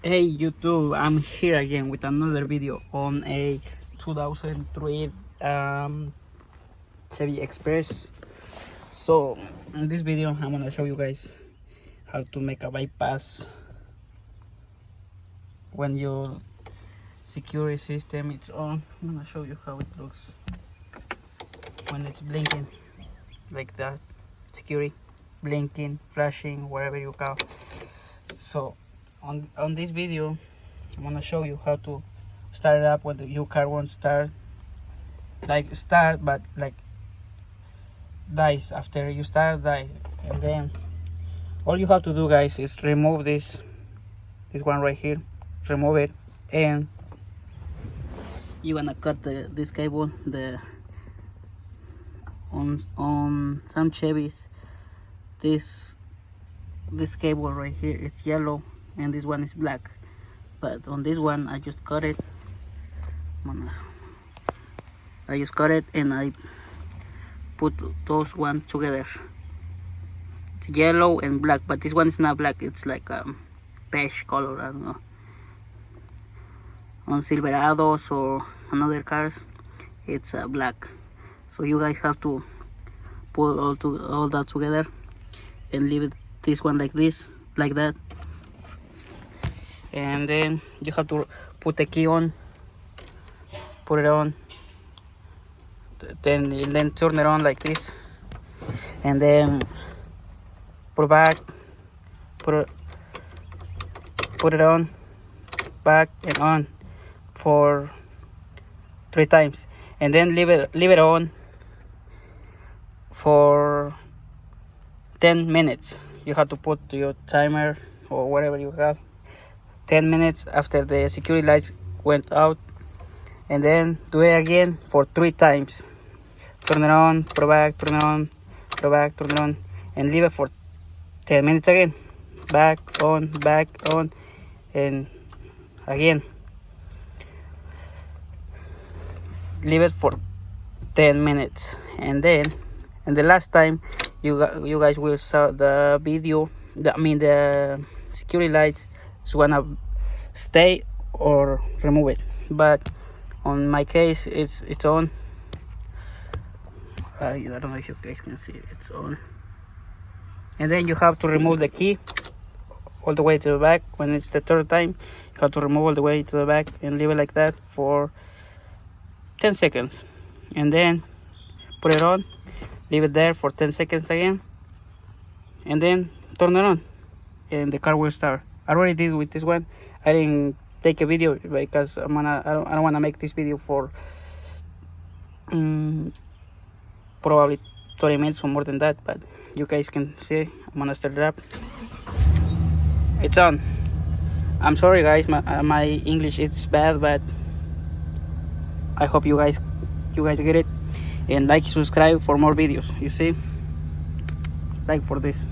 Hey YouTube, I'm here again with another video on a 2003 Chevy Express. So in this video I'm gonna show you guys how to make a bypass when your security system is on. I'm gonna show you how it looks when it's blinking like that. Security blinking, flashing, wherever you go. So on this video I'm gonna show you how to start it up when your car won't start, like start but like dies after you start, die. And then all you have to do, guys, is remove this one right here, remove it, and you wanna cut this cable. On some Chevys this cable right here is yellow and this one is black, but on this one I just cut it. I just cut it and I put those one together. It's yellow and black, but this one is not black, it's like beige color. I don't know, on Silverados or another cars it's black. So you guys have to put all that together and leave it this one like this, like that. And then you have to put the key on, put it on, then turn it on like this, and then put it back, put it on, back and on for 3 times, and then leave it on for 10 minutes. You have to put your timer or whatever you have, 10 minutes after the security lights went out, and then do it again for 3 times. Turn it on, put it back, turn it on, put it back, turn it on, and leave it for 10 minutes again. Back on, and again. Leave it for 10 minutes, and then the last time you guys will saw the video, the security lights is gonna stay or remove it. But on my case it's on. I don't know if you guys can see it. It's on. And then you have to remove the key all the way to the back. When it's the 3rd time, you have to remove all the way to the back and leave it like that for 10 seconds, and then put it on, leave it there for 10 seconds again, and then turn it on and the car will start. I already did with this one. I didn't take a video because I don't want to make this video for probably 30 minutes or more than that, but you guys can see. I'm gonna start it up. It's on. I'm sorry guys, my English is bad, but I hope you guys get it, and like, subscribe for more videos. You see, like for this.